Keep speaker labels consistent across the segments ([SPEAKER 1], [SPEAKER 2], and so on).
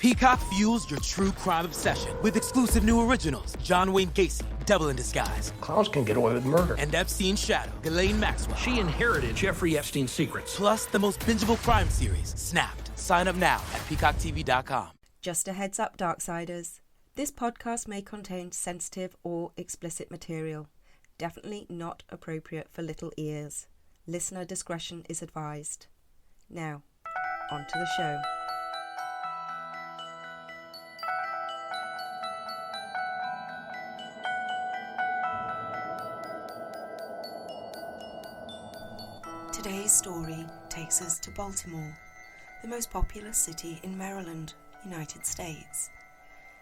[SPEAKER 1] Peacock fuels your true crime obsession with exclusive new originals. John Wayne Gacy, Devil in Disguise.
[SPEAKER 2] Clowns can get away with murder.
[SPEAKER 1] And Epstein's shadow, Ghislaine Maxwell.
[SPEAKER 3] She inherited Jeffrey Epstein's secrets.
[SPEAKER 1] Plus the most bingeable crime series, Snapped. Sign up now at peacocktv.com.
[SPEAKER 4] Just a heads up, Darksiders. This podcast may contain sensitive or explicit material. Definitely not appropriate for little ears. Listener discretion is advised. Now, on to the show. Today's story takes us to Baltimore, the most populous city in Maryland, United States.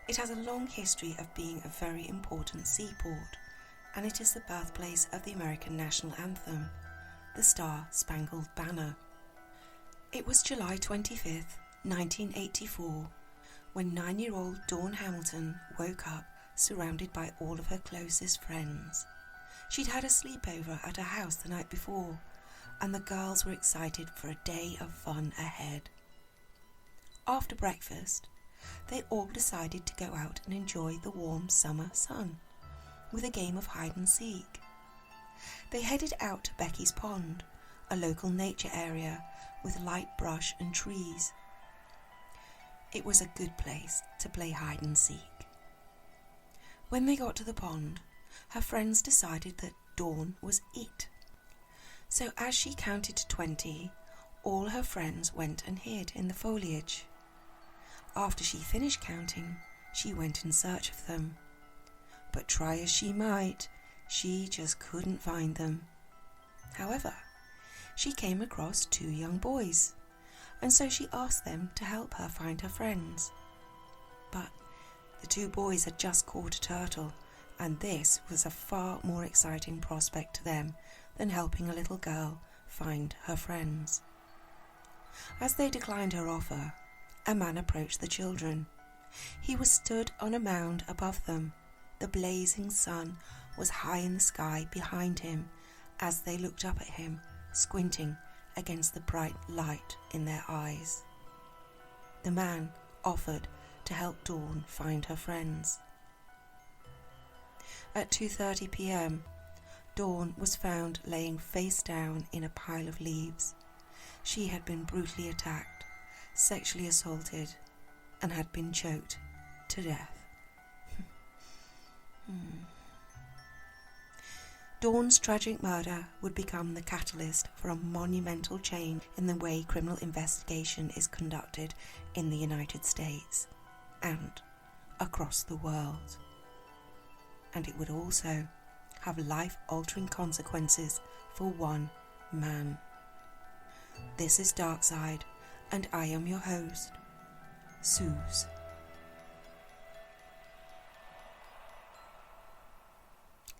[SPEAKER 4] It has a long history of being a very important seaport, and it is the birthplace of the American national anthem, the Star-Spangled Banner. It was July 25th, 1984, when 9-year-old Dawn Hamilton woke up surrounded by all of her closest friends. She'd had a sleepover at her house the night before, and the girls were excited for a day of fun ahead. After breakfast, they all decided to go out and enjoy the warm summer sun with a game of hide and seek. They headed out to Becky's Pond, a local nature area with light brush and trees. It was a good place to play hide and seek. When they got to the pond, her friends decided that Dawn was it. So as she counted to 20, all her friends went and hid in the foliage. After she finished counting, she went in search of them. But try as she might, she just couldn't find them. However, she came across 2 young boys, and so she asked them to help her find her friends. But the 2 boys had just caught a turtle, and this was a far more exciting prospect to them than helping a little girl find her friends. As they declined her offer, a man approached the children. He was stood on a mound above them. The blazing sun was high in the sky behind him as they looked up at him, squinting against the bright light in their eyes. The man offered to help Dawn find her friends. At 2:30 p.m, Dawn was found laying face down in a pile of leaves. She had been brutally attacked, sexually assaulted, and had been choked to death. Dawn's tragic murder would become the catalyst for a monumental change in the way criminal investigation is conducted in the United States and across the world. And it would also have life-altering consequences for one man. This is Darkside, and I am your host, SuZe.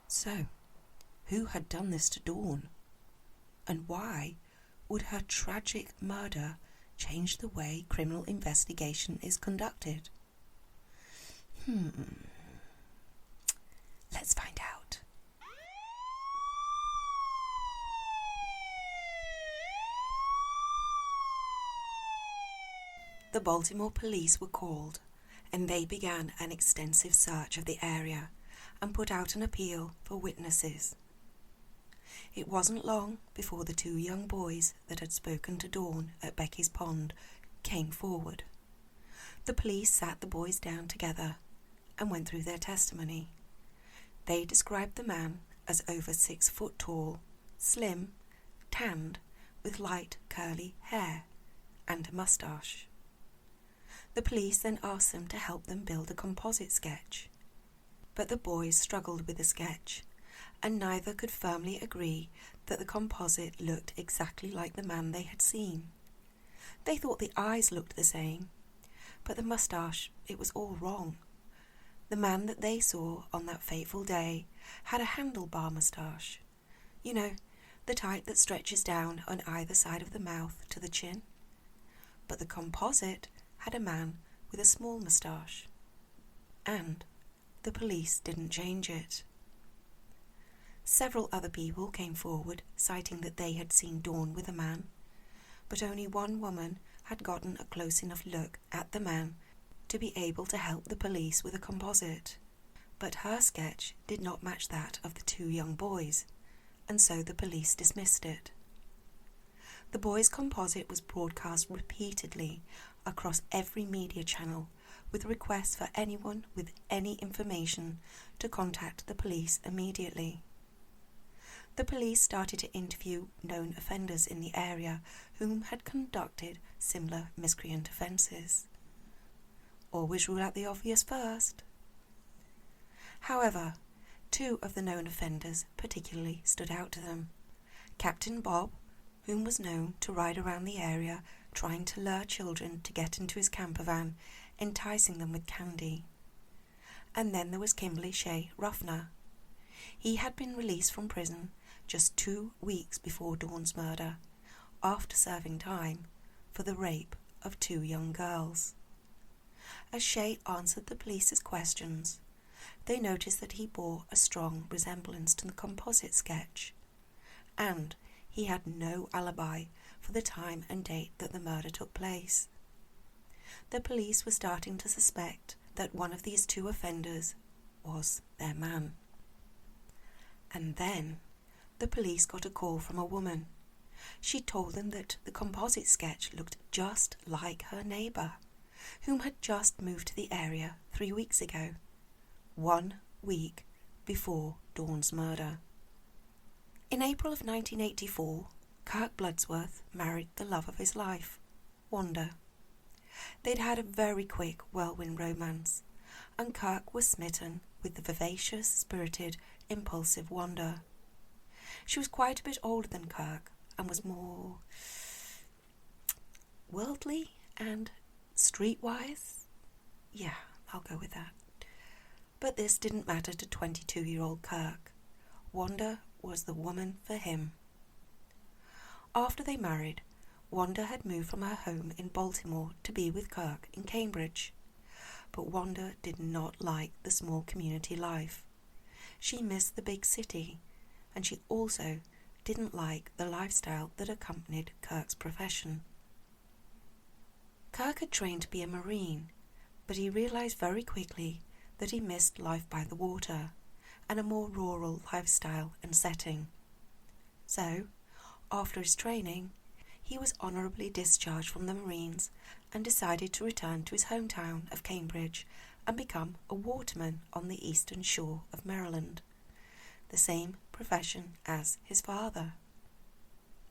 [SPEAKER 4] So, who had done this to Dawn? And why would her tragic murder change the way criminal investigation is conducted? Let's find out. The Baltimore police were called, and they began an extensive search of the area and put out an appeal for witnesses. It wasn't long before the 2 young boys that had spoken to Dawn at Becky's Pond came forward. The police sat the boys down together and went through their testimony. They described the man as over 6 foot tall, slim, tanned, with light curly hair and a moustache. The police then asked them to help them build a composite sketch. But the boys struggled with the sketch, and neither could firmly agree that the composite looked exactly like the man they had seen. They thought the eyes looked the same, but the moustache, it was all wrong. The man that they saw on that fateful day had a handlebar moustache. You know, the type that stretches down on either side of the mouth to the chin. But the composite had a man with a small moustache. And the police didn't change it. Several other people came forward, citing that they had seen Dawn with a man, but only one woman had gotten a close enough look at the man to be able to help the police with a composite. But her sketch did not match that of the two young boys, and so the police dismissed it. The boys' composite was broadcast repeatedly across every media channel with requests for anyone with any information to contact the police immediately. The police started to interview known offenders in the area whom had conducted similar miscreant offences. Always rule out the obvious first. However, two of the known offenders particularly stood out to them. Captain Bob, whom was known to ride around the area trying to lure children to get into his camper van, enticing them with candy. And then there was Kimberly Shea Ruffner. He had been released from prison just 2 weeks before Dawn's murder, after serving time for the rape of 2 young girls. As Shea answered the police's questions, they noticed that he bore a strong resemblance to the composite sketch, and he had no alibi for the time and date that the murder took place. The police were starting to suspect that one of these 2 offenders was their man. And then the police got a call from a woman. She told them that the composite sketch looked just like her neighbour, whom had just moved to the area 3 weeks ago, 1 week before Dawn's murder. In April of 1984, Kirk Bloodsworth married the love of his life, Wanda. They'd had a very quick whirlwind romance, and Kirk was smitten with the vivacious, spirited, impulsive Wanda. She was quite a bit older than Kirk and was more worldly and streetwise. Yeah, I'll go with that. But this didn't matter to 22-year-old Kirk. Wanda was the woman for him. After they married, Wanda had moved from her home in Baltimore to be with Kirk in Cambridge. But Wanda did not like the small community life. She missed the big city, and she also didn't like the lifestyle that accompanied Kirk's profession. Kirk had trained to be a Marine, but he realised very quickly that he missed life by the water and a more rural lifestyle and setting. So, after his training, he was honourably discharged from the Marines and decided to return to his hometown of Cambridge and become a waterman on the eastern shore of Maryland, the same profession as his father.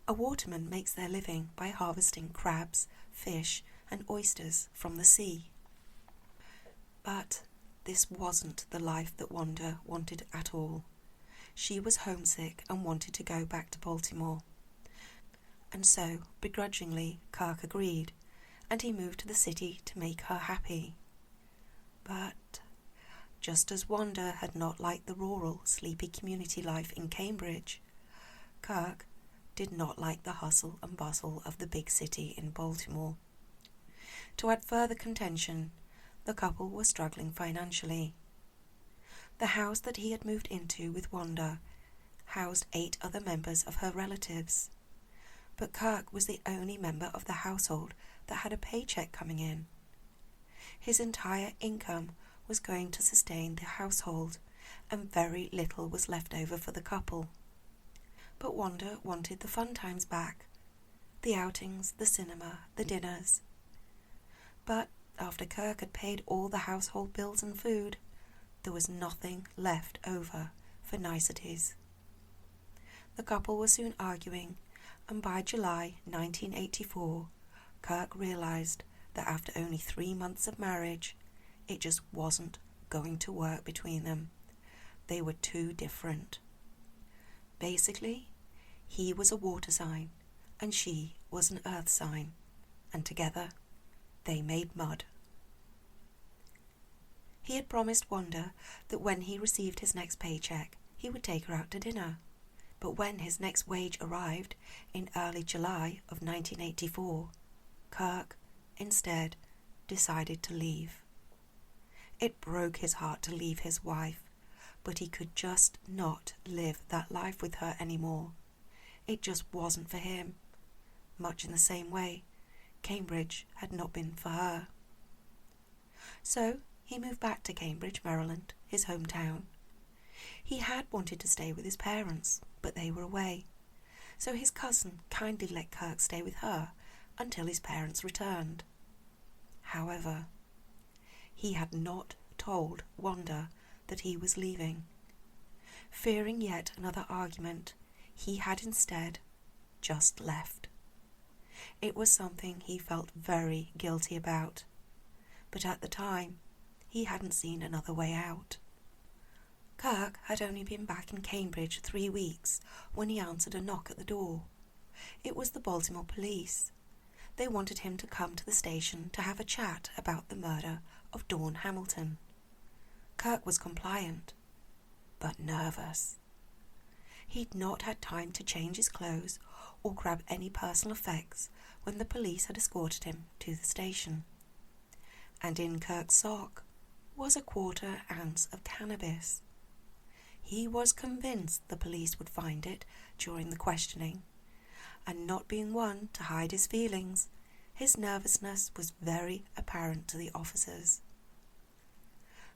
[SPEAKER 4] A waterman makes their living by harvesting crabs, fish, and oysters from the sea. But this wasn't the life that Wanda wanted at all. She was homesick and wanted to go back to Baltimore. And so, begrudgingly, Kirk agreed, and he moved to the city to make her happy. But just as Wanda had not liked the rural, sleepy community life in Cambridge, Kirk did not like the hustle and bustle of the big city in Baltimore. To add further contention, the couple were struggling financially. The house that he had moved into with Wanda housed 8 other members of her relatives, but Kirk was the only member of the household that had a paycheck coming in. His entire income was going to sustain the household, and very little was left over for the couple. But Wanda wanted the fun times back, the outings, the cinema, the dinners. But after Kirk had paid all the household bills and food, there was nothing left over for niceties. The couple were soon arguing, and by July 1984, Kirk realised that after only 3 months of marriage, it just wasn't going to work between them. They were too different. Basically, he was a water sign, and she was an earth sign, and together they made mud. He had promised Wanda that when he received his next paycheck, he would take her out to dinner. But when his next wage arrived in early July of 1984, Kirk, instead, decided to leave. It broke his heart to leave his wife, but he could just not live that life with her anymore. It just wasn't for him. Much in the same way, Cambridge had not been for her. So he moved back to Cambridge, Maryland, his hometown. He had wanted to stay with his parents, but they were away, so his cousin kindly let Kirk stay with her until his parents returned. However, he had not told Wanda that he was leaving. Fearing yet another argument, he had instead just left. It was something he felt very guilty about, but at the time, he hadn't seen another way out. Kirk had only been back in Cambridge 3 weeks when he answered a knock at the door. It was the Baltimore police. They wanted him to come to the station to have a chat about the murder of Dawn Hamilton. Kirk was compliant, but nervous. He'd not had time to change his clothes or grab any personal effects when the police had escorted him to the station. And in Kirk's sock was a 1/4 ounce of cannabis. He was convinced the police would find it during the questioning, and not being one to hide his feelings, his nervousness was very apparent to the officers.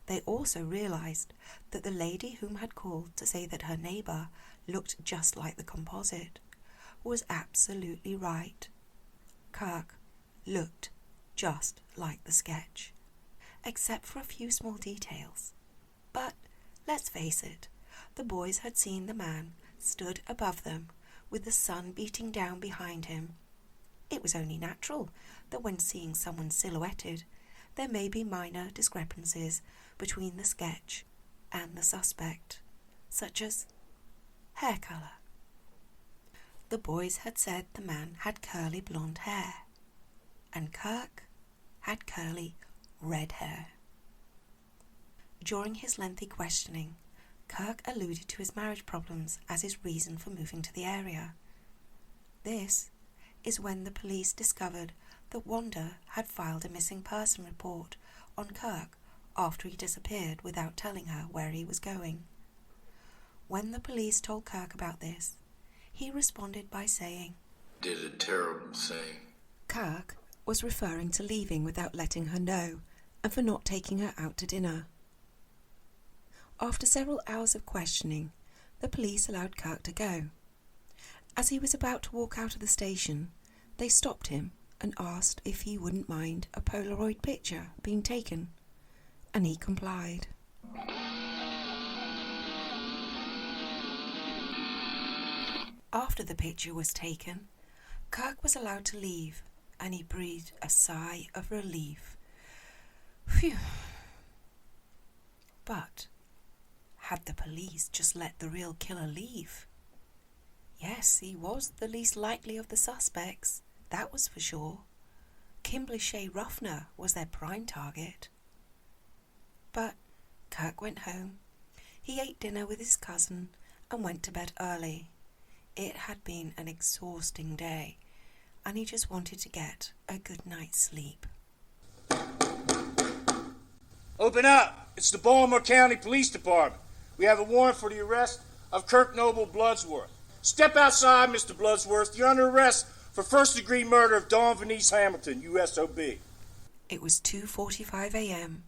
[SPEAKER 4] They also realized that the lady whom had called to say that her neighbour looked just like the composite was absolutely right. Kirk looked just like the sketch, except for a few small details. But let's face it, the boys had seen the man stood above them with the sun beating down behind him. It was only natural that when seeing someone silhouetted, there may be minor discrepancies between the sketch and the suspect, such as hair colour. The boys had said the man had curly blonde hair, and Kirk had curly red hair. During his lengthy questioning, Kirk alluded to his marriage problems as his reason for moving to the area. This is when the police discovered that Wanda had filed a missing person report on Kirk after he disappeared without telling her where he was going. When the police told Kirk about this, he responded by saying,
[SPEAKER 2] "Did a terrible thing."
[SPEAKER 4] Kirk was referring to leaving without letting her know and for not taking her out to dinner. After several hours of questioning, the police allowed Kirk to go. As he was about to walk out of the station, they stopped him and asked if he wouldn't mind a Polaroid picture being taken, and he complied. After the picture was taken, Kirk was allowed to leave, and he breathed a sigh of relief. Phew. But had the police just let the real killer leave? Yes, he was the least likely of the suspects, that was for sure. Kimberly Shea Ruffner was their prime target. But Kirk went home. He ate dinner with his cousin and went to bed early. It had been an exhausting day, and he just wanted to get a good night's sleep.
[SPEAKER 5] Open up! It's the Baltimore County Police Department. We have a warrant for the arrest of Kirk Bloodsworth. Step outside, Mr. Bloodsworth. You're under arrest for first-degree murder of Dawn Venice Hamilton, USOB.
[SPEAKER 4] It was 2:45 a.m.,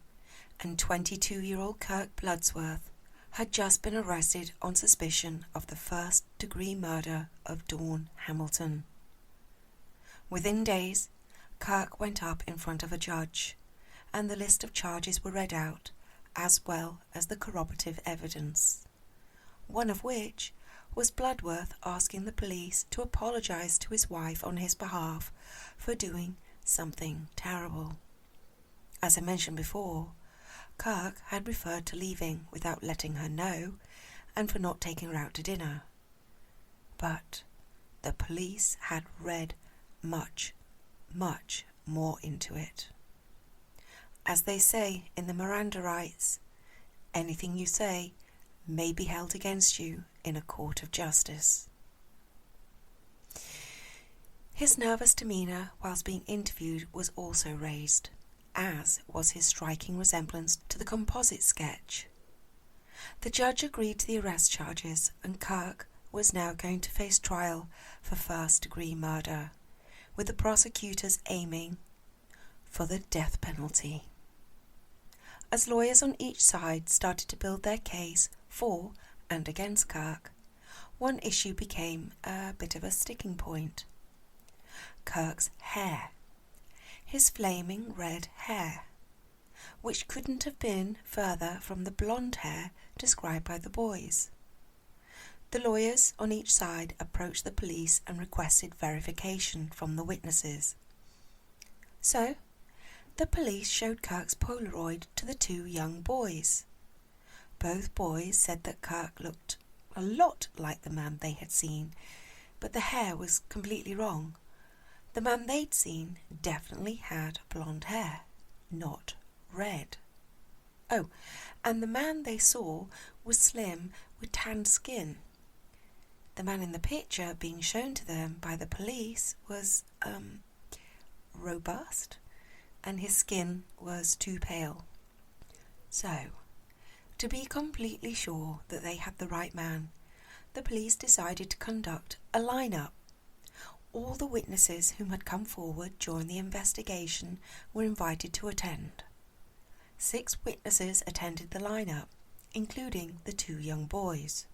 [SPEAKER 4] and 22-year-old Kirk Bloodsworth had just been arrested on suspicion of the first-degree murder of Dawn Hamilton. Within days, Kirk went up in front of a judge, and the list of charges were read out, as well as the corroborative evidence, one of which was Bloodsworth asking the police to apologise to his wife on his behalf for doing something terrible. As I mentioned before, Kirk had referred to leaving without letting her know and for not taking her out to dinner. But the police had read much, much more into it. As they say in the Miranda rights, anything you say may be held against you in a court of justice. His nervous demeanour whilst being interviewed was also raised, as was his striking resemblance to the composite sketch. The judge agreed to the arrest charges, and Kirk was now going to face trial for first-degree murder, with the prosecutors aiming for the death penalty. as lawyers on each side started to build their case for and against Kirk, one issue became a bit of a sticking point. Kirk's hair. His flaming red hair, which couldn't have been further from the blonde hair described by the boys. The lawyers on each side approached the police and requested verification from the witnesses. So, the police showed Kirk's Polaroid to the two young boys. Both boys said that Kirk looked a lot like the man they had seen, but the hair was completely wrong. The man they'd seen definitely had blonde hair, not red. Oh, and the man they saw was slim with tanned skin. The man in the picture being shown to them by the police was, robust, and his skin was too pale. So, to be completely sure that they had the right man, the police decided to conduct a lineup. All the witnesses whom had come forward during the investigation were invited to attend. 6 witnesses attended the lineup, including the 2 young boys.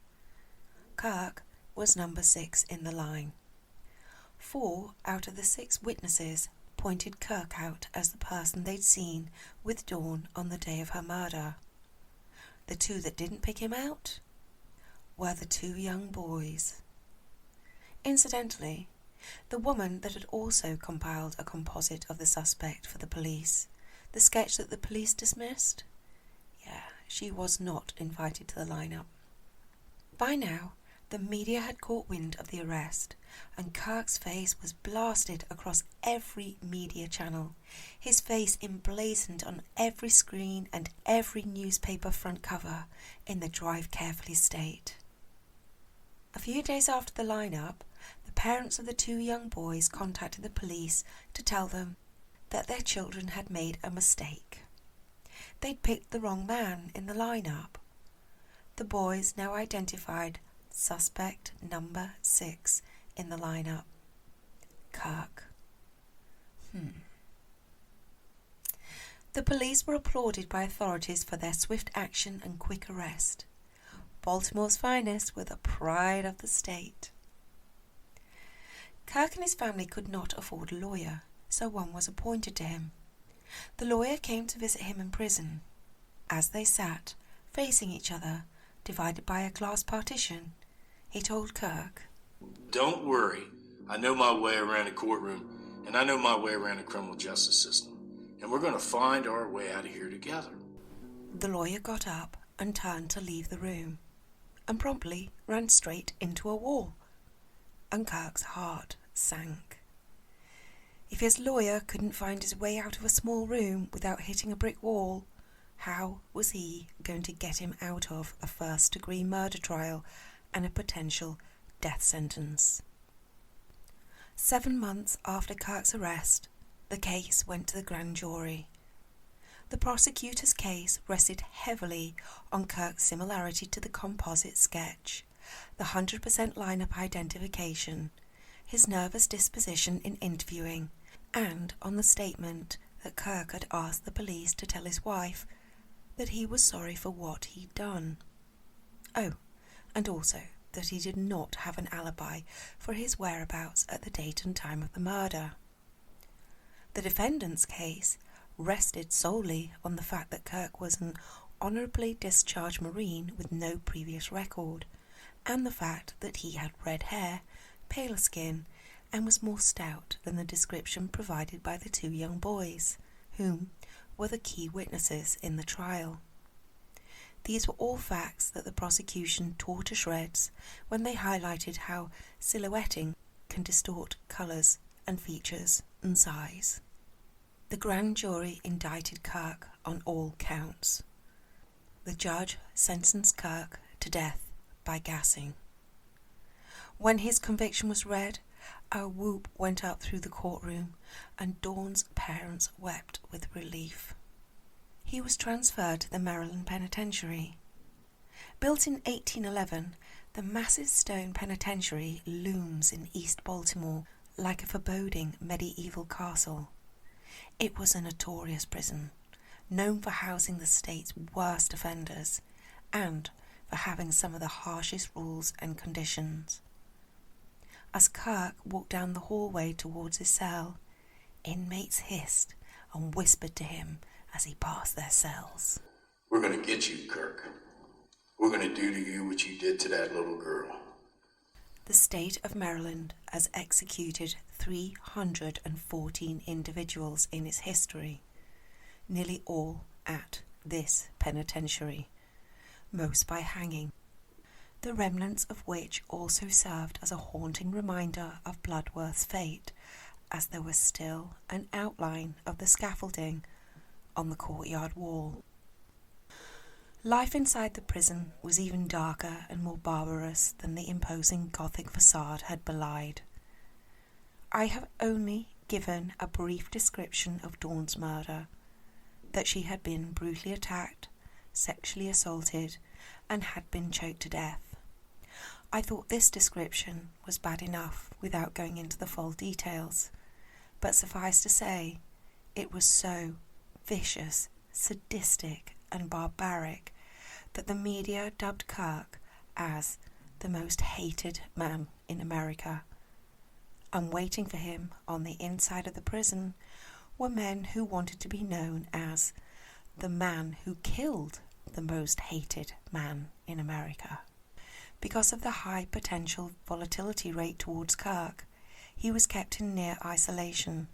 [SPEAKER 4] Kirk was number 6 in the line. 4 out of the 6 witnesses pointed Kirk out as the person they'd seen with Dawn on the day of her murder. The 2 that didn't pick him out were the 2 young boys. Incidentally, the woman that had also compiled a composite of the suspect for the police, the sketch that the police dismissed, she was not invited to the lineup. By now, the media had caught wind of the arrest, and Kirk's face was blasted across every media channel, his face emblazoned on every screen and every newspaper front cover in the Drive Carefully state. A few days after the lineup, the parents of the 2 young boys contacted the police to tell them that their children had made a mistake. They'd picked the wrong man in the lineup. The boys now identified suspect number 6 in the lineup, Kirk. The police were applauded by authorities for their swift action and quick arrest. Baltimore's finest were the pride of the state. Kirk and his family could not afford a lawyer, so one was appointed to him. The lawyer came to visit him in prison. As they sat, facing each other, divided by a glass partition, he told Kirk,
[SPEAKER 2] Don't worry. I know my way around a courtroom, and I know my way around the criminal justice system. And we're going to find our way out of here together.
[SPEAKER 4] The lawyer got up and turned to leave the room, and promptly ran straight into a wall. And Kirk's heart sank. If his lawyer couldn't find his way out of a small room without hitting a brick wall, how was he going to get him out of a first-degree murder trial and a potential death sentence? 7 months after Kirk's arrest, the case went to the grand jury. The prosecutor's case rested heavily on Kirk's similarity to the composite sketch, the 100% lineup identification, his nervous disposition in interviewing, and on the statement that Kirk had asked the police to tell his wife that he was sorry for what he'd done. Oh, and also that he did not have an alibi for his whereabouts at the date and time of the murder. The defendant's case rested solely on the fact that Kirk was an honourably discharged Marine with no previous record, and the fact that he had red hair, paler skin, and was more stout than the description provided by the 2 young boys, whom were the key witnesses in the trial. These were all facts that the prosecution tore to shreds when they highlighted how silhouetting can distort colours and features and size. The grand jury indicted Kirk on all counts. The judge sentenced Kirk to death by gassing. When his conviction was read, a whoop went up through the courtroom, and Dawn's parents wept with relief. He was transferred to the Maryland Penitentiary. Built in 1811, the massive stone penitentiary looms in East Baltimore like a foreboding medieval castle. It was a notorious prison, known for housing the state's worst offenders and for having some of the harshest rules and conditions. As Kirk walked down the hallway towards his cell, inmates hissed and whispered to him as he passed their cells.
[SPEAKER 2] We're going to get you, Kirk. We're going to do to you what you did to that little girl.
[SPEAKER 4] The state of Maryland has executed 314 individuals in its history, nearly all at this penitentiary, most by hanging, the remnants of which also served as a haunting reminder of Bloodsworth's fate, as there was still an outline of the scaffolding on the courtyard wall. Life inside the prison was even darker and more barbarous than the imposing Gothic facade had belied. I have only given a brief description of Dawn's murder, that she had been brutally attacked, sexually assaulted, and had been choked to death. I thought this description was bad enough without going into the full details, but suffice to say, it was so vicious, sadistic, and barbaric that the media dubbed Kirk as the most hated man in America. And waiting for him on the inside of the prison were men who wanted to be known as the man who killed the most hated man in America. Because of the high potential volatility rate towards Kirk, he was kept in near isolation,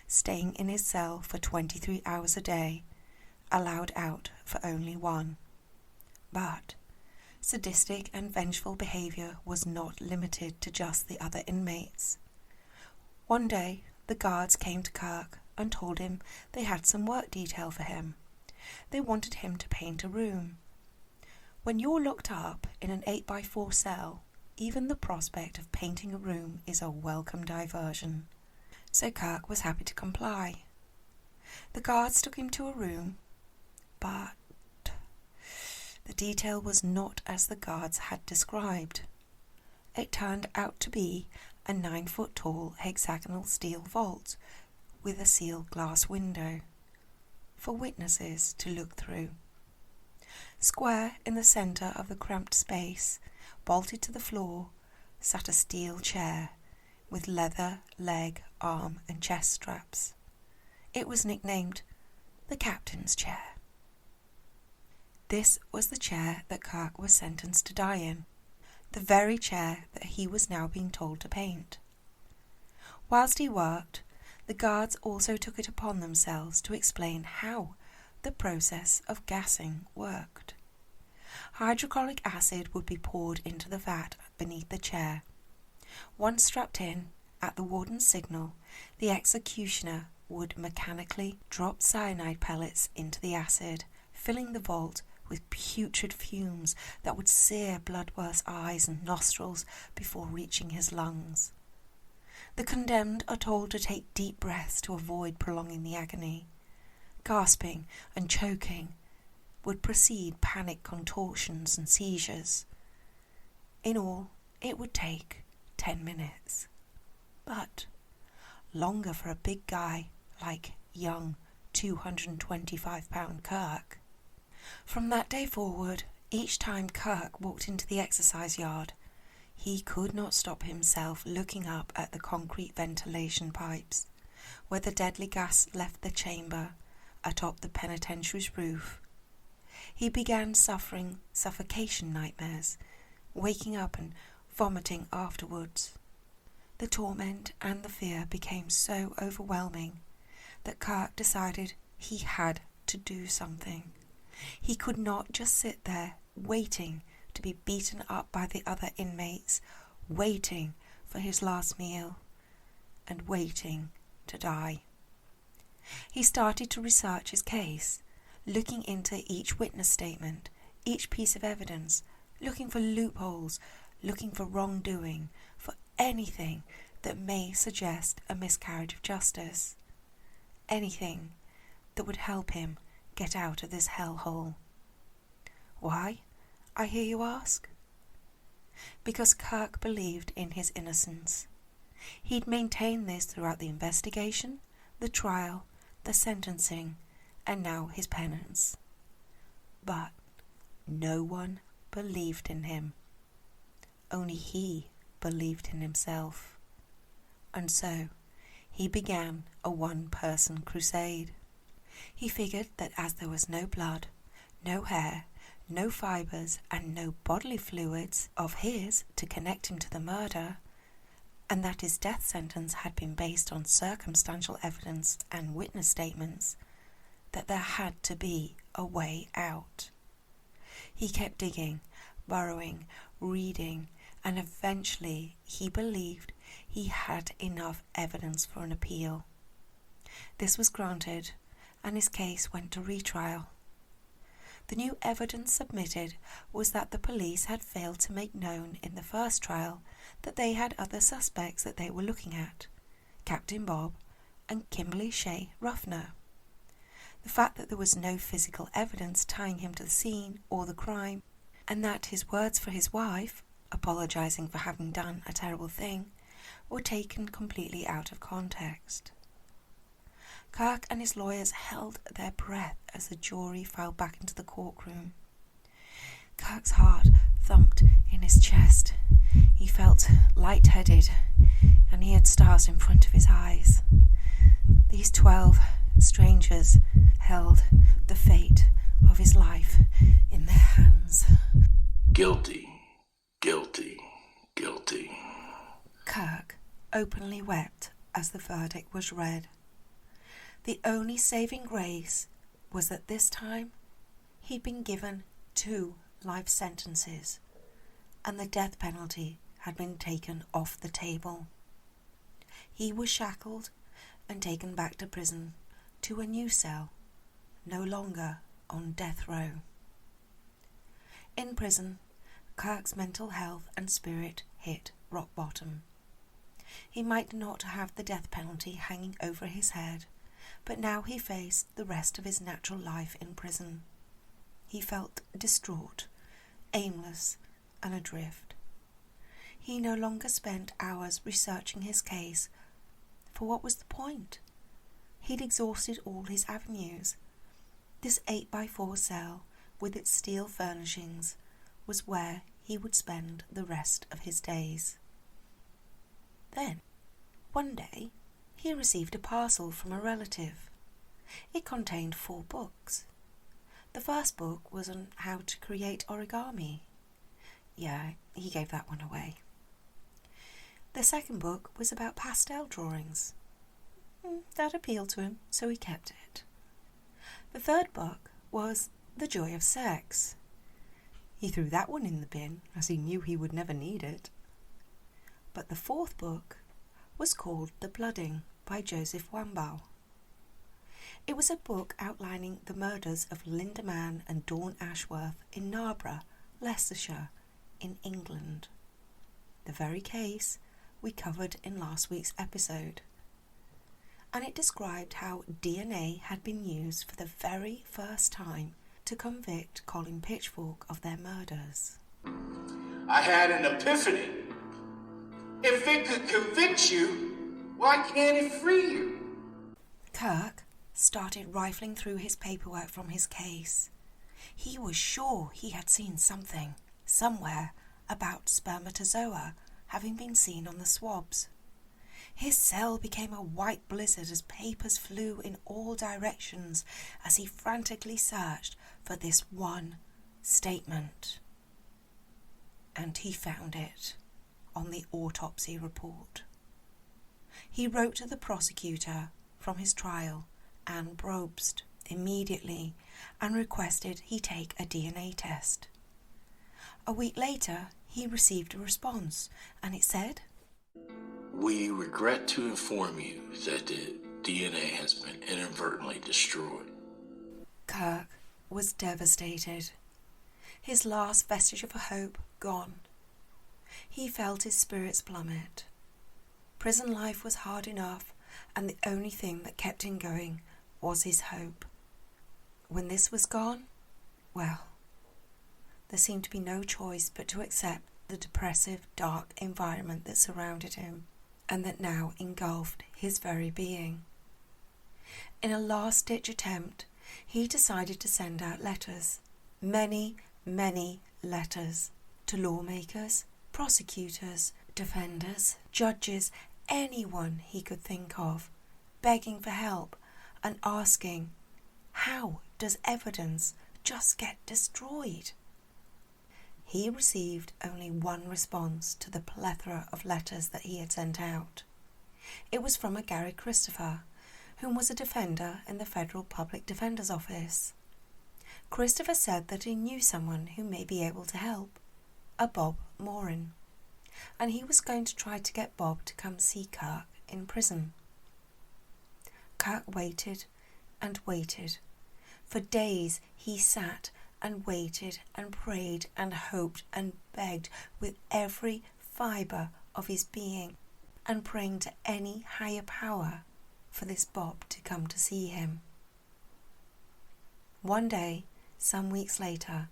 [SPEAKER 4] staying in his cell for 23 hours a day, allowed out for only one. But sadistic and vengeful behaviour was not limited to just the other inmates. One day, the guards came to Kirk and told him they had some work detail for him. They wanted him to paint a room. When you're locked up in an 8x4 cell, even the prospect of painting a room is a welcome diversion. So Kirk was happy to comply. The guards took him to a room, but the detail was not as the guards had described. It turned out to be a 9-foot-tall hexagonal steel vault with a sealed glass window for witnesses to look through. Square in the centre of the cramped space, bolted to the floor, sat a steel chair with leather, leg, arm and chest straps. It was nicknamed the Captain's Chair. This was the chair that Kirk was sentenced to die in, the very chair that he was now being told to paint. Whilst he worked, the guards also took it upon themselves to explain how the process of gassing worked. Hydrochloric acid would be poured into the vat beneath the chair. Once strapped in, at the warden's signal, the executioner would mechanically drop cyanide pellets into the acid, filling the vault with putrid fumes that would sear Bloodsworth's eyes and nostrils before reaching his lungs. The condemned are told to take deep breaths to avoid prolonging the agony. Gasping and choking would precede panic contortions and seizures. In all, it would take 10 minutes. But longer for a big guy like young 225-pound Kirk. From that day forward, each time Kirk walked into the exercise yard, he could not stop himself looking up at the concrete ventilation pipes, where the deadly gas left the chamber atop the penitentiary's roof. He began suffering suffocation nightmares, waking up and vomiting afterwards. The torment and the fear became so overwhelming that Kirk decided he had to do something. He could not just sit there waiting to be beaten up by the other inmates, waiting for his last meal, and waiting to die. He started to research his case, looking into each witness statement, each piece of evidence, looking for loopholes, looking for wrongdoing, for anything that may suggest a miscarriage of justice, anything that would help him get out of this hellhole. Why, I hear you ask? Because Kirk believed in his innocence. He'd maintained this throughout the investigation, the trial, the sentencing, and now his penance. But no one believed in him. Only he believed in himself. And so he began a one-person crusade. He figured that as there was no blood, no hair, no fibres, and no bodily fluids of his to connect him to the murder, and that his death sentence had been based on circumstantial evidence and witness statements, that there had to be a way out. He kept digging, burrowing, reading, and eventually he believed he had enough evidence for an appeal. This was granted, and his case went to retrial. The new evidence submitted was that the police had failed to make known in the first trial that they had other suspects that they were looking at, Captain Bob and Kimberly Shea Ruffner. The fact that there was no physical evidence tying him to the scene or the crime, and that his words for his wife, apologising for having done a terrible thing, were taken completely out of context. Kirk and his lawyers held their breath as the jury filed back into the courtroom. Kirk's heart thumped in his chest. He felt light-headed, and he had stars in front of his eyes. These 12 strangers held the fate of his life in their hands.
[SPEAKER 2] Guilty, guilty, guilty.
[SPEAKER 4] Kirk openly wept as the verdict was read. The only saving grace was that this time he'd been given 2 life sentences, and the death penalty had been taken off the table. He was shackled and taken back to prison, to a new cell, no longer on death row. In prison, Kirk's mental health and spirit hit rock bottom. He might not have the death penalty hanging over his head, but now he faced the rest of his natural life in prison. He felt distraught, aimless, and adrift. He no longer spent hours researching his case, for what was the point? He'd exhausted all his avenues. This 8x4 cell, with its steel furnishings, was where he would spend the rest of his days. Then, one day, he received a parcel from a relative. It contained 4 books. The first book was on how to create origami. Yeah, he gave that one away. The second book was about pastel drawings. That appealed to him, so he kept it. The third book was The Joy of Sex. He threw that one in the bin, as he knew he would never need it. But the fourth book was called The Blooding by Joseph Wambaugh. It was a book outlining the murders of Linda Mann and Dawn Ashworth in Narborough, Leicestershire, in England. The very case we covered in last week's episode. And it described how DNA had been used for the very first time to convict Colin Pitchfork of their murders.
[SPEAKER 2] I had an epiphany. If it could convict you, why can't it free you?
[SPEAKER 4] Kirk started rifling through his paperwork from his case. He was sure he had seen something, somewhere, about spermatozoa having been seen on the swabs. His cell became a white blizzard as papers flew in all directions as he frantically searched for this one statement. And he found it on the autopsy report. He wrote to the prosecutor from his trial, Anne Probst, immediately and requested he take a DNA test. A week later, he received a response, and it said,
[SPEAKER 2] We regret to inform you that the DNA has been inadvertently destroyed.
[SPEAKER 4] Kirk was devastated. His last vestige of hope gone. He felt his spirits plummet. Prison life was hard enough, and the only thing that kept him going was his hope. When this was gone, well, there seemed to be no choice but to accept the depressive, dark environment that surrounded him, and that now engulfed his very being. In a last-ditch attempt, he decided to send out letters, many, many letters, to lawmakers, prosecutors, defenders, judges, anyone he could think of, begging for help and asking, how does evidence just get destroyed? He received only one response to the plethora of letters that he had sent out. It was from a Gary Christopher, whom was a defender in the Federal Public Defender's Office. Christopher said that he knew someone who may be able to help, a Bob Morin, and he was going to try to get Bob to come see Kirk in prison. Kirk waited and waited. For days he sat and waited and prayed and hoped and begged with every fibre of his being, and praying to any higher power for this Bob to come to see him. One day, some weeks later,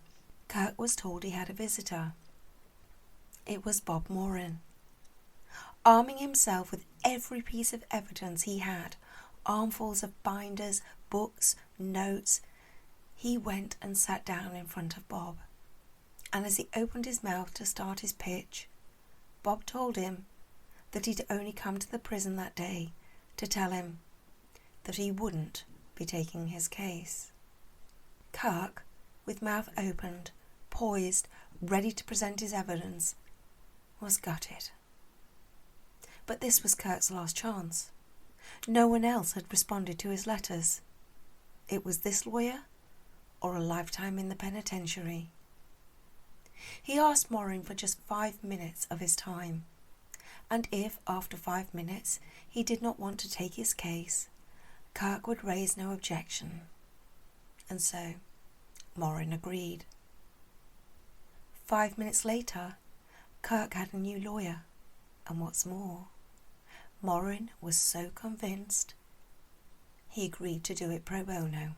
[SPEAKER 4] Kirk was told he had a visitor. It was Bob Morin. Arming himself with every piece of evidence he had, armfuls of binders, books, notes, he went and sat down in front of Bob. And as he opened his mouth to start his pitch, Bob told him that he'd only come to the prison that day to tell him that he wouldn't be taking his case. Kirk, with mouth opened, poised, ready to present his evidence, was gutted. But this was Kirk's last chance. No one else had responded to his letters. It was this lawyer or a lifetime in the penitentiary. He asked Morin for just 5 minutes of his time, and if, after 5 minutes, he did not want to take his case, Kirk would raise no objection. And so, Morin agreed. 5 minutes later, Kirk had a new lawyer, and what's more, Morin was so convinced, he agreed to do it pro bono.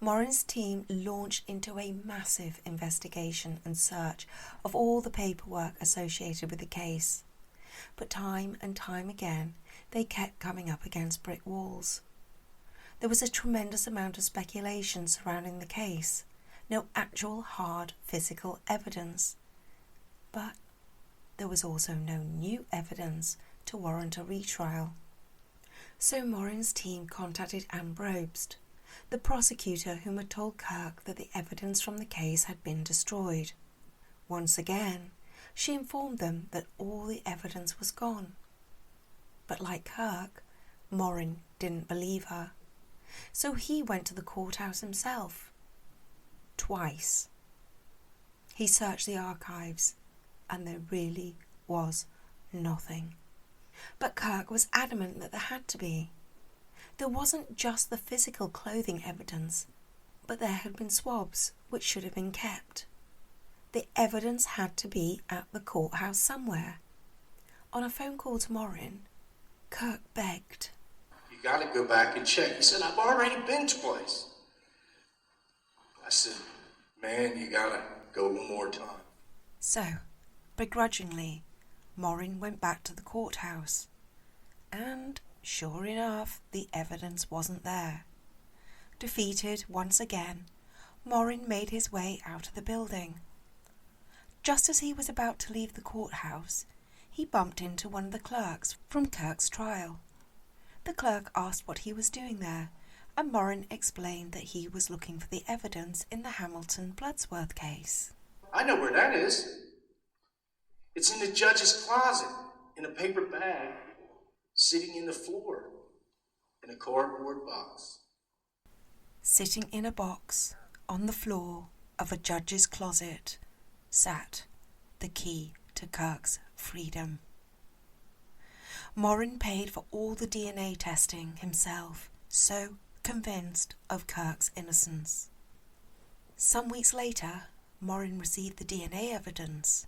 [SPEAKER 4] Morin's team launched into a massive investigation and search of all the paperwork associated with the case, but time and time again they kept coming up against brick walls. There was a tremendous amount of speculation surrounding the case, no actual hard physical evidence, but there was also no new evidence to warrant a retrial. So Morin's team contacted Anne Brobst, the prosecutor whom had told Kirk that the evidence from the case had been destroyed. Once again, she informed them that all the evidence was gone. But like Kirk, Morin didn't believe her. So he went to the courthouse himself. Twice. He searched the archives, and there really was nothing. But Kirk was adamant that there had to be. There wasn't just the physical clothing evidence, but there had been swabs which should have been kept. The evidence had to be at the courthouse somewhere. On a phone call to Morin, Kirk begged.
[SPEAKER 2] You gotta go back and check. He said, I've already been twice. I said, man, you gotta go one more time.
[SPEAKER 4] So, begrudgingly, Morin went back to the courthouse, and sure enough, the evidence wasn't there. Defeated once again, Morin made his way out of the building. Just as he was about to leave the courthouse, he bumped into one of the clerks from Kirk's trial. The clerk asked what he was doing there, and Morin explained that he was looking for the evidence in the Hamilton Bloodsworth case.
[SPEAKER 2] I know where that is. It's in the judge's closet, in a paper bag, sitting in the floor, in a cardboard box.
[SPEAKER 4] Sitting in a box on the floor of a judge's closet sat the key to Kirk's freedom. Morin paid for all the DNA testing himself, so convinced of Kirk's innocence. Some weeks later, Morin received the DNA evidence,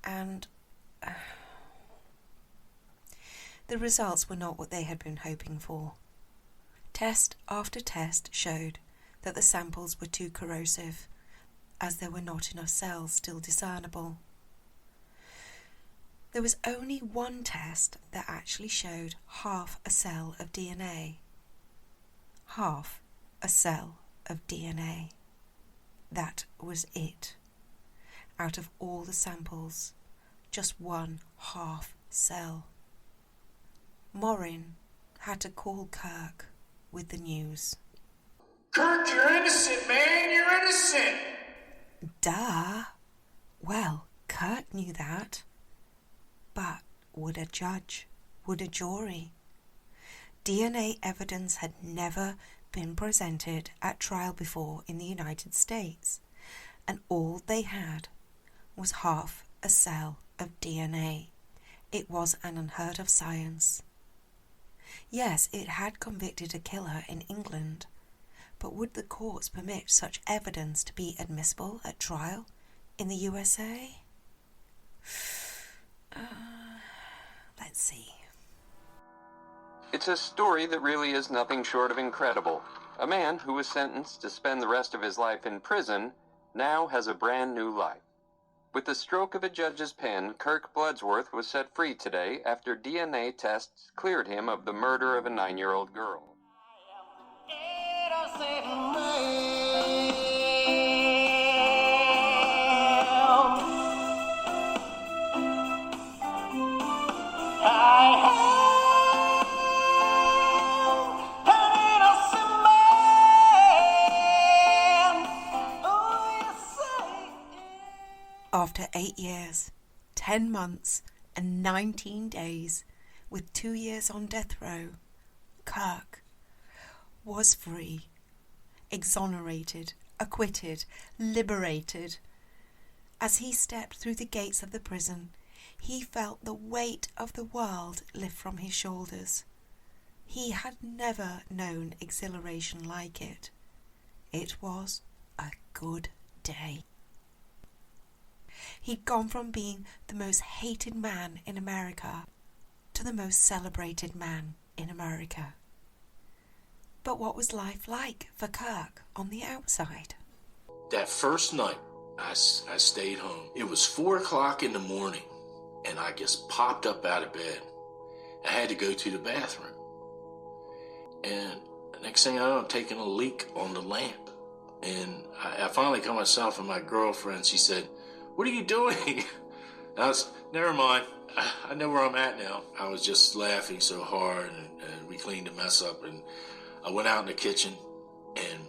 [SPEAKER 4] and the results were not what they had been hoping for. Test after test showed that the samples were too corrosive, as there were not enough cells still discernible. There was only one test that actually showed half a cell of DNA. half a cell of DNA. That was it. Out of all the samples, just one half cell. Morin had to call Kirk with the news.
[SPEAKER 2] Kirk, you're innocent, man! You're innocent!
[SPEAKER 4] Duh! Well, Kirk knew that. But would a judge? Would a jury? DNA evidence had never been presented at trial before in the United States, and all they had was half a cell of DNA. It was an unheard of science. Yes, it had convicted a killer in England, but would the courts permit such evidence to be admissible at trial in the USA? Let's see.
[SPEAKER 6] It's a story that really is nothing short of incredible. A man who was sentenced to spend the rest of his life in prison now has a brand new life. With the stroke of a judge's pen, Kirk Bloodsworth was set free today after DNA tests cleared him of the murder of a 9-year-old girl.
[SPEAKER 4] After 8 years, 10 months, and 19 days, with 2 years on death row, Kirk was free, exonerated, acquitted, liberated. As he stepped through the gates of the prison, he felt the weight of the world lift from his shoulders. He had never known exhilaration like it. It was a good day. He'd gone from being the most hated man in America to the most celebrated man in America. But what was life like for Kirk on the outside?
[SPEAKER 2] That first night, I stayed home. It was 4 o'clock in the morning, and I just popped up out of bed. I had to go to the bathroom. And the next thing I know, I'm taking a leak on the lamp. And I finally caught myself, and my girlfriend, she said, "What are you doing?" I was, never mind. I know where I'm at now. I was just laughing so hard, and we cleaned the mess up, and I went out in the kitchen, and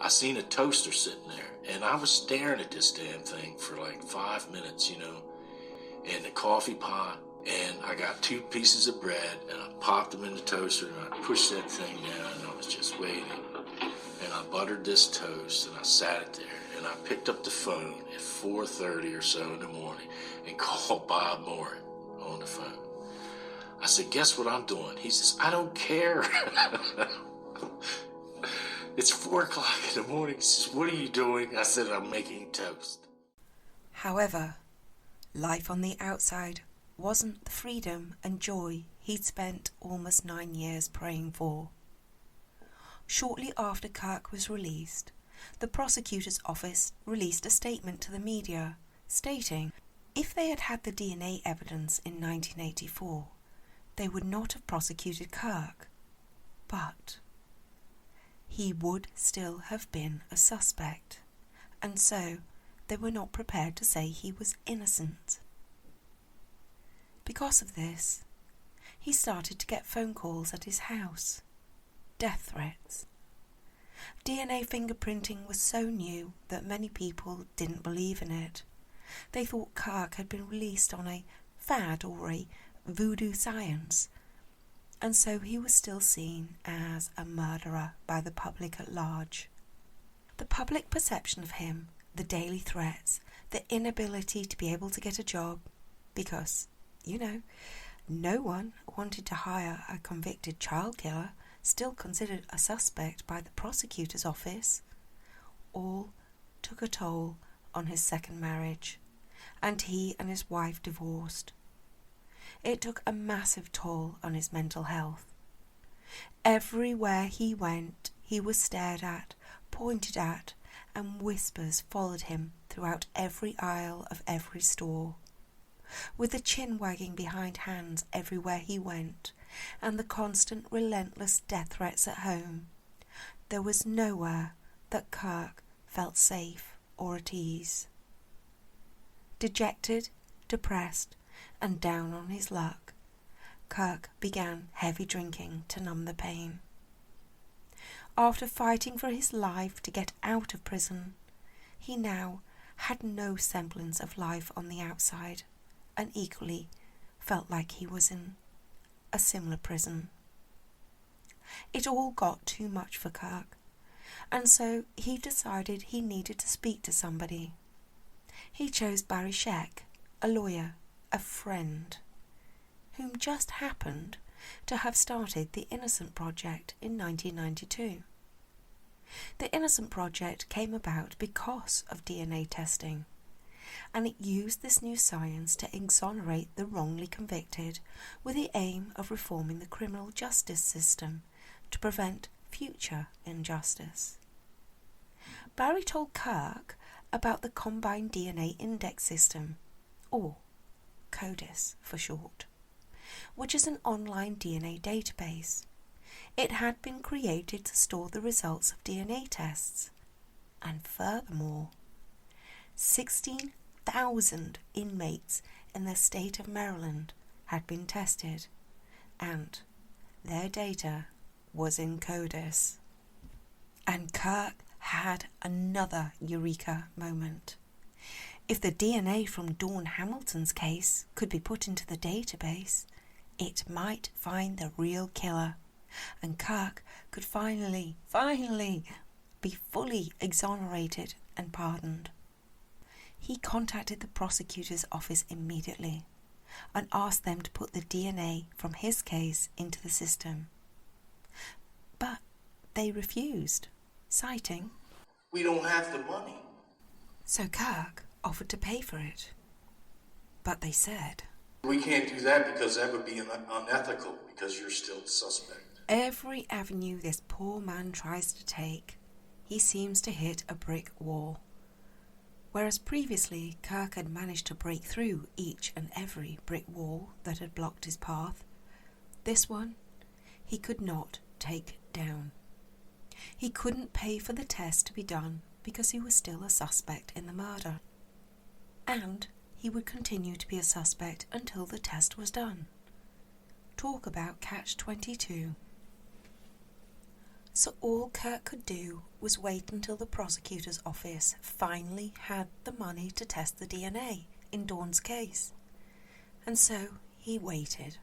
[SPEAKER 2] I seen a toaster sitting there, and I was staring at this damn thing for like 5 minutes, and the coffee pot, and I got 2 pieces of bread, and I popped them in the toaster, and I pushed that thing down, and I was just waiting, and I buttered this toast, and I sat it there. And I picked up the phone at 4:30 or so in the morning and called Bob Morin on the phone. I said, "Guess what I'm doing?" He says, "I don't care." It's 4 o'clock in the morning. He says, "What are you doing?" I said, "I'm making toast."
[SPEAKER 4] However, life on the outside wasn't the freedom and joy he'd spent almost 9 years praying for. Shortly after Kirk was released, the prosecutor's office released a statement to the media stating if they had had the DNA evidence in 1984, they would not have prosecuted Kirk, but he would still have been a suspect, and so they were not prepared to say he was innocent. Because of this, he started to get phone calls at his house, death threats. DNA fingerprinting was so new that many people didn't believe in it. They thought Kirk had been released on a fad or a voodoo science, and so he was still seen as a murderer by the public at large. The public perception of him, the daily threats, the inability to be able to get a job, because, no one wanted to hire a convicted child killer, still considered a suspect by the prosecutor's office, all took a toll on his second marriage, and he and his wife divorced. It took a massive toll on his mental health. Everywhere he went, he was stared at, pointed at, and whispers followed him throughout every aisle of every store. With the chin wagging behind hands everywhere he went, and the constant relentless death threats at home, there was nowhere that Kirk felt safe or at ease. Dejected, depressed, and down on his luck, Kirk began heavy drinking to numb the pain. After fighting for his life to get out of prison, he now had no semblance of life on the outside, and equally felt like he was in a similar prison. It all got too much for Kirk, and so he decided he needed to speak to somebody. He chose Barry Sheck, a lawyer, a friend, whom just happened to have started the Innocent Project in 1992. The Innocent Project came about because of DNA testing, and it used this new science to exonerate the wrongly convicted with the aim of reforming the criminal justice system to prevent future injustice. Barry told Kirk about the Combined DNA Index System, or CODIS for short, which is an online DNA database. It had been created to store the results of DNA tests, and furthermore, 16,000 inmates in the state of Maryland had been tested, and their data was in CODIS. And Kirk had another eureka moment. If the DNA from Dawn Hamilton's case could be put into the database, it might find the real killer, and Kirk could finally be fully exonerated and pardoned. He contacted the prosecutor's office immediately and asked them to put the DNA from his case into the system. But they refused, citing,
[SPEAKER 2] "We don't have the money."
[SPEAKER 4] So Kirk offered to pay for it. But they said,
[SPEAKER 2] "We can't do that because that would be unethical because you're still a suspect."
[SPEAKER 4] Every avenue this poor man tries to take, he seems to hit a brick wall. Whereas previously Kirk had managed to break through each and every brick wall that had blocked his path, this one he could not take down. He couldn't pay for the test to be done because he was still a suspect in the murder. And he would continue to be a suspect until the test was done. Talk about catch-22. So all Kirk could do was wait until the prosecutor's office finally had the money to test the DNA in Dawn's case. And so he waited,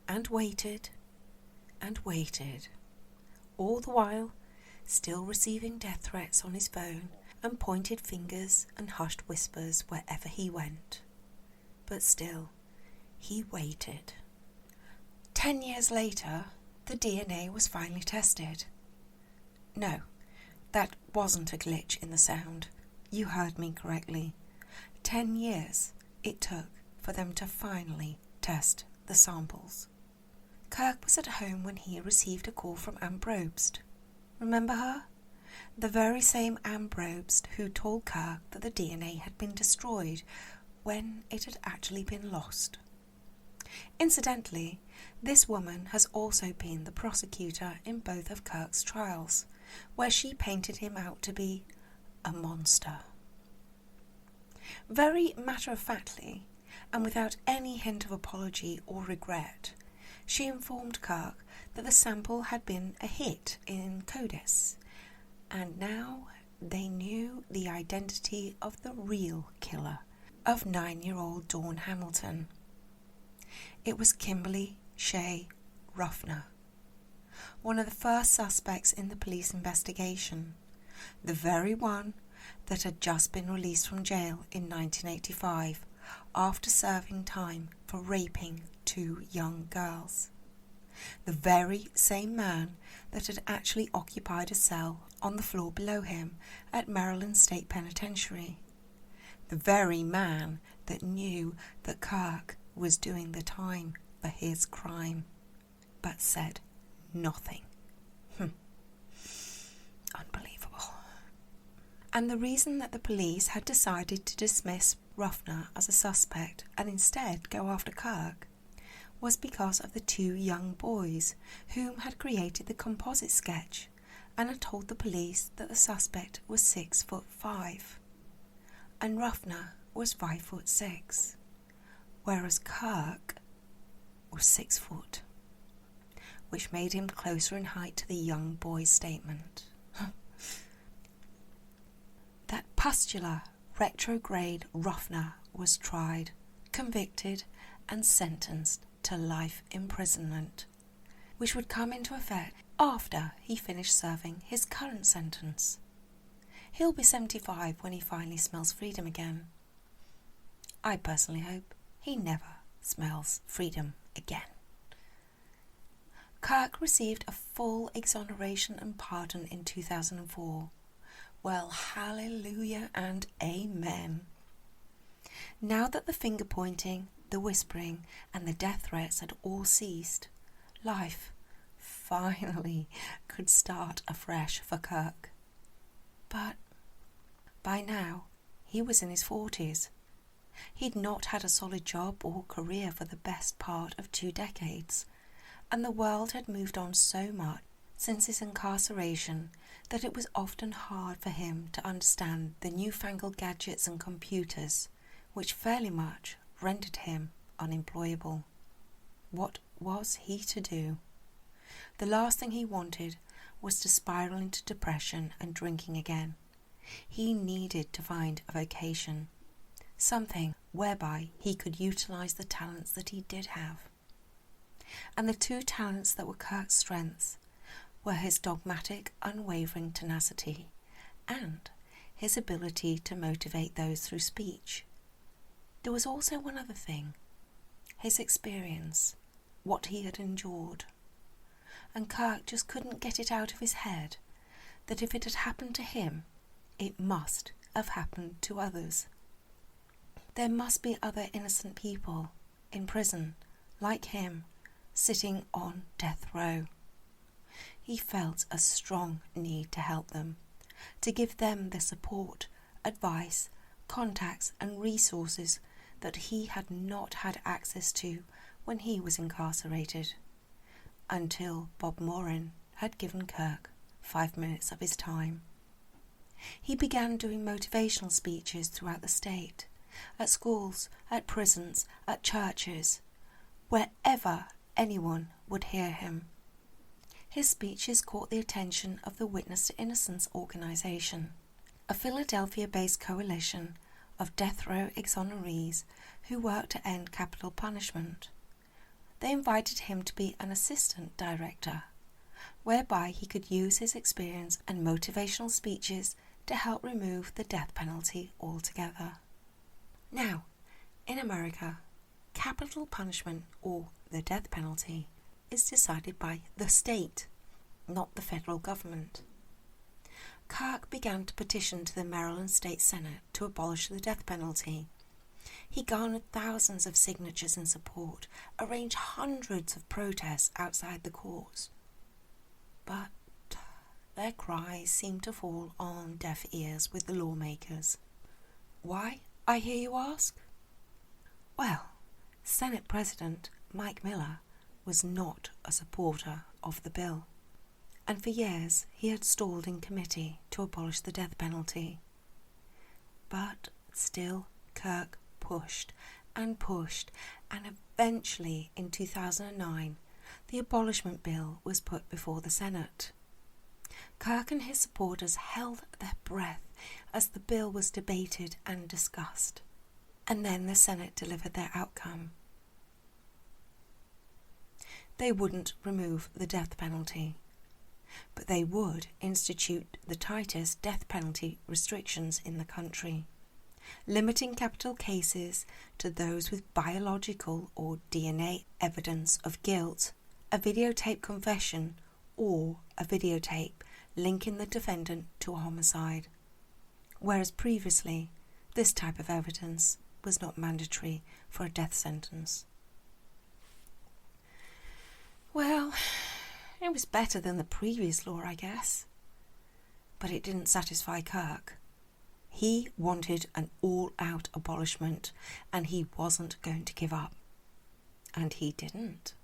[SPEAKER 4] and waited, and waited, all the while still receiving death threats on his phone and pointed fingers and hushed whispers wherever he went. But still, he waited. 10 years later, the DNA was finally tested. No, that wasn't a glitch in the sound. You heard me correctly. 10 years it took for them to finally test the samples. Kirk was at home when he received a call from Ann Brobst. Remember her? The very same Ann Brobst who told Kirk that the DNA had been destroyed when it had actually been lost. Incidentally, this woman has also been the prosecutor in both of Kirk's trials, where she painted him out to be a monster. Very matter-of-factly, and without any hint of apology or regret, she informed Kirk that the sample had been a hit in CODIS, and now they knew the identity of the real killer of 9-year-old Dawn Hamilton. It was Kimberly Shea Ruffner, one of the first suspects in the police investigation, the very one that had just been released from jail in 1985 after serving time for raping 2 young girls. The very same man that had actually occupied a cell on the floor below him at Maryland State Penitentiary. The very man that knew that Kirk was doing the time for his crime, but said nothing. Unbelievable. And the reason that the police had decided to dismiss Ruffner as a suspect and instead go after Kirk was because of the two young boys whom had created the composite sketch and had told the police that the suspect was 6'5" and Ruffner was 5'6", whereas Kirk was 6 foot, which made him closer in height to the young boy's statement. That pustular, retrograde Ruffner was tried, convicted, and sentenced to life imprisonment, which would come into effect after he finished serving his current sentence. He'll be 75 when he finally smells freedom again. I personally hope he never smells freedom again. Kirk received a full exoneration and pardon in 2004. Well, hallelujah and amen. Now that the finger-pointing, the whispering, and the death threats had all ceased, life finally could start afresh for Kirk. But by now, he was in his 40s. He'd not had a solid job or career for the best part of 2 decades, and the world had moved on so much since his incarceration that it was often hard for him to understand the newfangled gadgets and computers, which fairly much rendered him unemployable. What was he to do? The last thing he wanted was to spiral into depression and drinking again. He needed to find a vocation, something whereby he could utilize the talents that he did have. And the 2 talents that were Kirk's strengths were his dogmatic, unwavering tenacity and his ability to motivate those through speech. There was also one other thing, his experience, what he had endured. And Kirk just couldn't get it out of his head that if it had happened to him, it must have happened to others. There must be other innocent people in prison, like him, sitting on death row. He felt a strong need to help them, to give them the support, advice, contacts and resources that he had not had access to when he was incarcerated, until Bob Morin had given Kirk 5 minutes of his time. He began doing motivational speeches throughout the state, at schools, at prisons, at churches, wherever anyone would hear him. His speeches caught the attention of the Witness to Innocence organization, a Philadelphia-based coalition of death row exonerees who work to end capital punishment. They invited him to be an assistant director, whereby he could use his experience and motivational speeches to help remove the death penalty altogether. Now, in America, capital punishment, or the death penalty, is decided by the state, not the federal government. Kirk began to petition to the Maryland State Senate to abolish the death penalty. He garnered thousands of signatures in support, arranged hundreds of protests outside the courts. But their cries seemed to fall on deaf ears with the lawmakers. Why, I hear you ask? Well, Senate President Mike Miller was not a supporter of the bill, and for years he had stalled in committee to abolish the death penalty. But still Kirk pushed, and eventually in 2009 the abolishment bill was put before the Senate. Kirk and his supporters held their breath as the bill was debated and discussed, and then the Senate delivered their outcome. They wouldn't remove the death penalty, but they would institute the tightest death penalty restrictions in the country, limiting capital cases to those with biological or DNA evidence of guilt, a videotape confession, or a videotape linking the defendant to a homicide, whereas previously this type of evidence was not mandatory for a death sentence. Well, it was better than the previous law, I guess. But it didn't satisfy Kirk. He wanted an all-out abolishment, and he wasn't going to give up. And he didn't.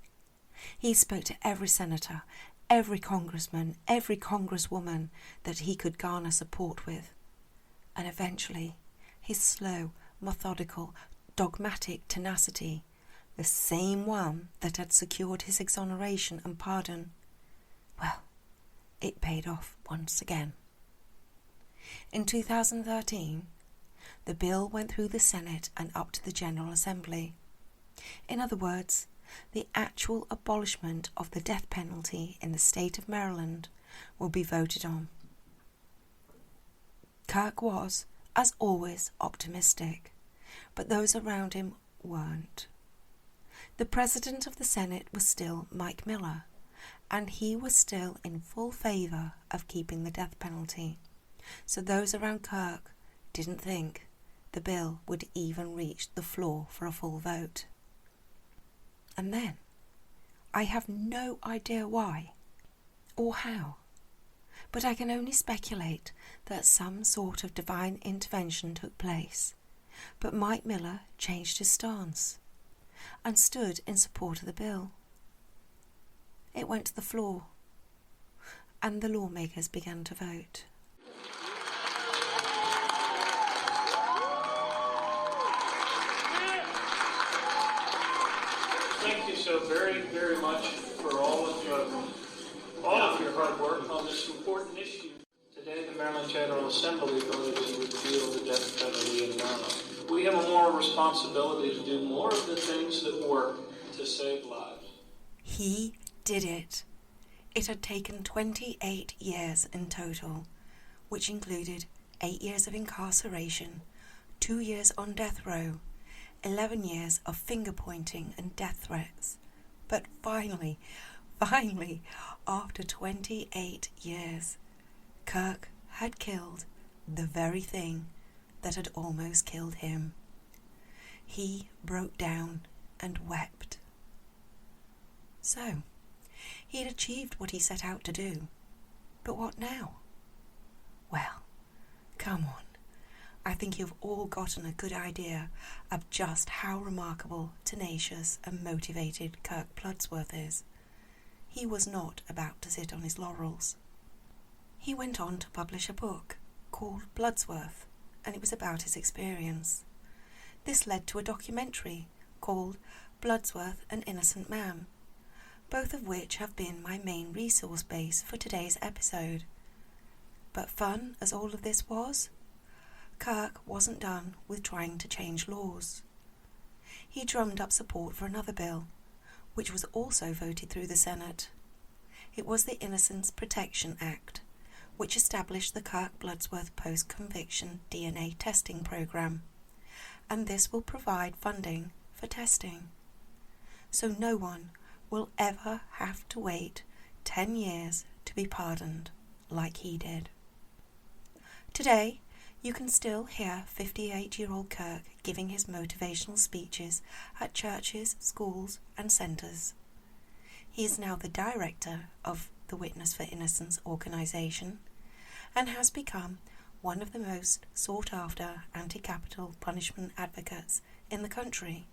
[SPEAKER 4] He spoke to every senator, every congressman, every congresswoman that he could garner support with. And eventually, his slow, methodical, dogmatic tenacity, the same one that had secured his exoneration and pardon, well, it paid off once again. In 2013, the bill went through the Senate and up to the General Assembly. In other words, the actual abolishment of the death penalty in the state of Maryland will be voted on. Kirk was, as always, optimistic, but those around him weren't. The President of the Senate was still Mike Miller, and he was still in full favour of keeping the death penalty, so those around Kirk didn't think the bill would even reach the floor for a full vote. And then, I have no idea why or how, but I can only speculate that some sort of divine intervention took place, but Mike Miller changed his stance and stood in support of the bill. It went to the floor, and the lawmakers began to vote.
[SPEAKER 7] Thank you so very, very much for all of your hard work on this important issue. Today, the Maryland General Assembly voted to repeal the death penalty in Maryland. We have a moral responsibility to do more of the things that work to save lives.
[SPEAKER 4] He did it. It had taken 28 years in total, which included 8 years of incarceration, 2 years on death row, 11 years of finger-pointing and death threats. But finally, after 28 years, Kirk had killed the very thing that had almost killed him. He broke down and wept. So, he had achieved what he set out to do. But what now? Well, come on. I think you've all gotten a good idea of just how remarkable, tenacious and motivated Kirk Bloodsworth is. He was not about to sit on his laurels. He went on to publish a book called Bloodsworth, and it was about his experience. This led to a documentary called Bloodsworth, An Innocent Man, both of which have been my main resource base for today's episode. But fun as all of this was, Kirk wasn't done with trying to change laws. He drummed up support for another bill, which was also voted through the Senate. It was the Innocence Protection Act, which established the Kirk Bloodsworth post-conviction DNA testing program, and this will provide funding for testing. So no one will ever have to wait 10 years to be pardoned like he did. Today, you can still hear 58-year-old Kirk giving his motivational speeches at churches, schools and centres. He is now the director of the Witness for Innocence organisation and has become one of the most sought-after anti-capital punishment advocates in the country,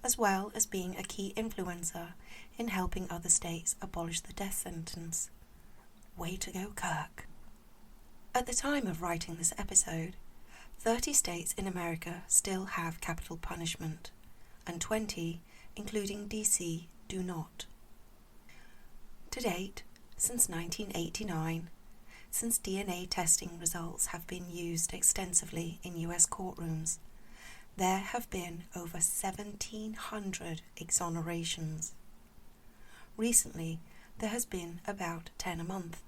[SPEAKER 4] as well as being a key influencer in helping other states abolish the death sentence. Way to go, Kirk. At the time of writing this episode, 30 states in America still have capital punishment, and 20, including DC, do not. To date, since 1989, since DNA testing results have been used extensively in US courtrooms, there have been over 1,700 exonerations. Recently, there has been about 10 a month.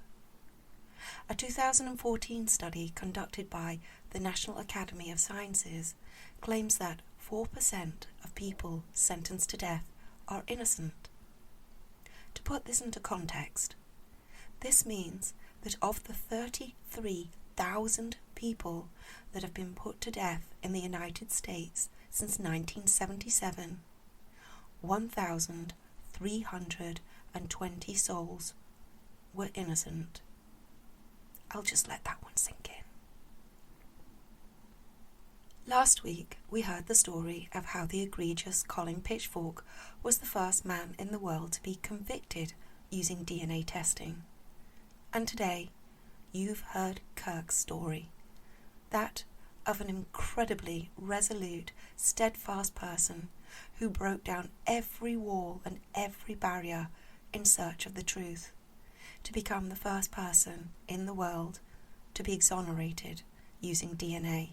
[SPEAKER 4] A 2014 study conducted by the National Academy of Sciences claims that 4% of people sentenced to death are innocent. To put this into context, this means that of the 33,000 people that have been put to death in the United States since 1977, 1,320 souls were innocent. I'll just let that one sink in. Last week, we heard the story of how the egregious Colin Pitchfork was the first man in the world to be convicted using DNA testing. And today, you've heard Kirk's story, that of an incredibly resolute, steadfast person who broke down every wall and every barrier in search of the truth, to become the first person in the world to be exonerated using DNA.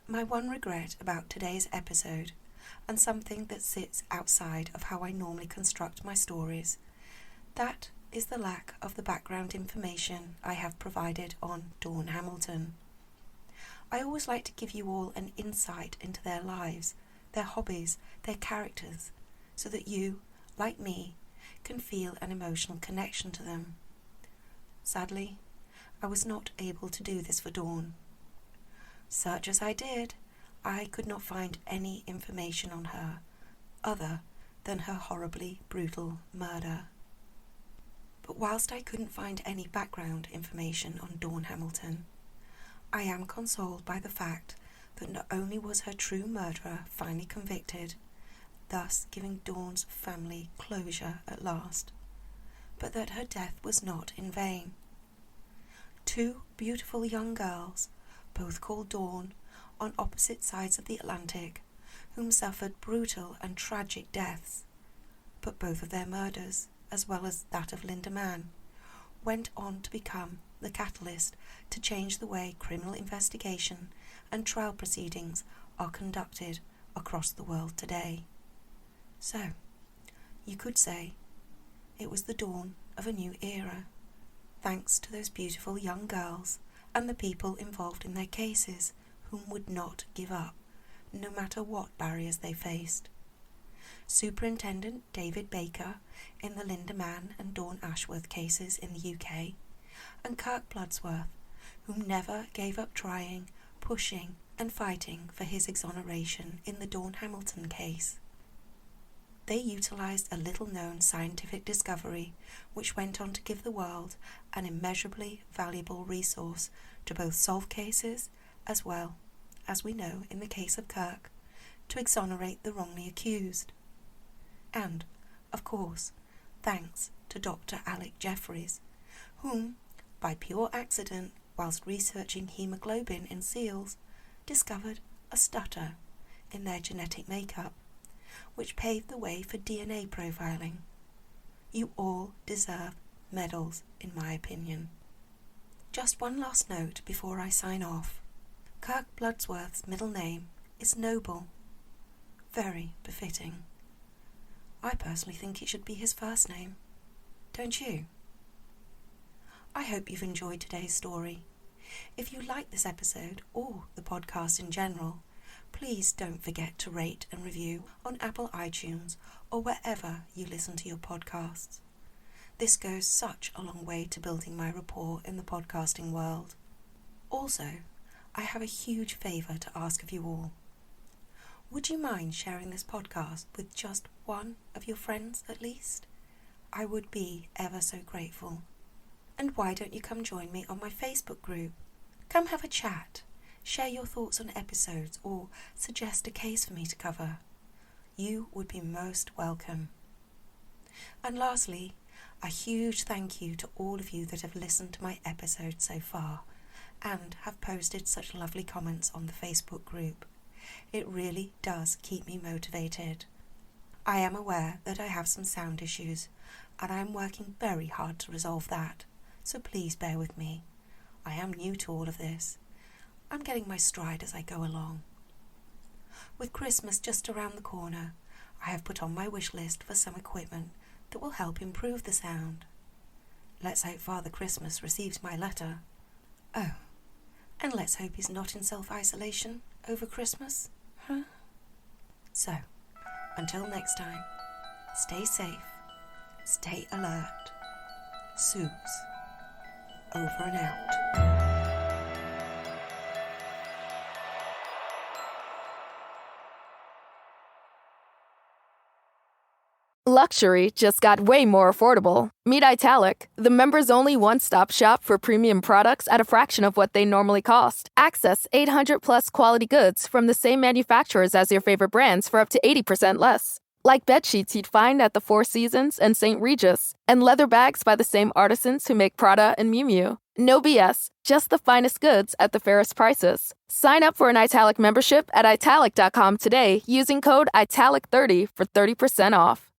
[SPEAKER 4] My one regret about today's episode, and something that sits outside of how I normally construct my stories, that is the lack of the background information I have provided on Dawn Hamilton. I always like to give you all an insight into their lives, their hobbies, their characters, so that you, like me, can feel an emotional connection to them. Sadly, I was not able to do this for Dawn. Search as I did, I could not find any information on her, other than her horribly brutal murder. But whilst I couldn't find any background information on Dawn Hamilton, I am consoled by the fact that not only was her true murderer finally convicted, thus giving Dawn's family closure at last, but that her death was not in vain. 2 beautiful young girls, both called Dawn, on opposite sides of the Atlantic, whom suffered brutal and tragic deaths, but both of their murders, as well as that of Linda Mann, went on to become the catalyst to change the way criminal investigation and trial proceedings are conducted across the world today. So, you could say it was the dawn of a new era, thanks to those beautiful young girls and the people involved in their cases whom would not give up, no matter what barriers they faced. Superintendent David Baker in the Linda Mann and Dawn Ashworth cases in the UK, and Kirk Bloodsworth, whom never gave up trying, pushing and fighting for his exoneration in the Dawn Hamilton case. They utilised a little-known scientific discovery which went on to give the world an immeasurably valuable resource to both solve cases as well, as we know in the case of Kirk, to exonerate the wrongly accused. And, of course, thanks to Dr. Alec Jeffreys, whom, by pure accident whilst researching haemoglobin in seals, discovered a stutter in their genetic makeup, which paved the way for DNA profiling. You all deserve medals, in my opinion. Just one last note before I sign off. Kirk Bloodsworth's middle name is Noble. Very befitting. I personally think it should be his first name. Don't you? I hope you've enjoyed today's story. If you like this episode, or the podcast in general, please don't forget to rate and review on Apple iTunes or wherever you listen to your podcasts. This goes such a long way to building my rapport in the podcasting world. Also, I have a huge favour to ask of you all. Would you mind sharing this podcast with just one of your friends at least? I would be ever so grateful. And why don't you come join me on my Facebook group? Come have a chat, share your thoughts on episodes, or suggest a case for me to cover. You would be most welcome. And lastly, a huge thank you to all of you that have listened to my episodes so far and have posted such lovely comments on the Facebook group. It really does keep me motivated. I am aware that I have some sound issues, and I am working very hard to resolve that, so please bear with me. I am new to all of this. I'm getting my stride as I go along. With Christmas just around the corner, I have put on my wish list for some equipment that will help improve the sound. Let's hope Father Christmas receives my letter. Oh, and let's hope he's not in self-isolation over Christmas, huh? So, until next time, stay safe, stay alert. SuZe, over and out.
[SPEAKER 8] Luxury just got way more affordable. Meet Italic, the members-only one-stop shop for premium products at a fraction of what they normally cost. Access 800-plus quality goods from the same manufacturers as your favorite brands for up to 80% less. Like bedsheets you'd find at the Four Seasons and St. Regis, and leather bags by the same artisans who make Prada and Miu Miu. No BS, just the finest goods at the fairest prices. Sign up for an Italic membership at Italic.com today using code ITALIC30 for 30% off.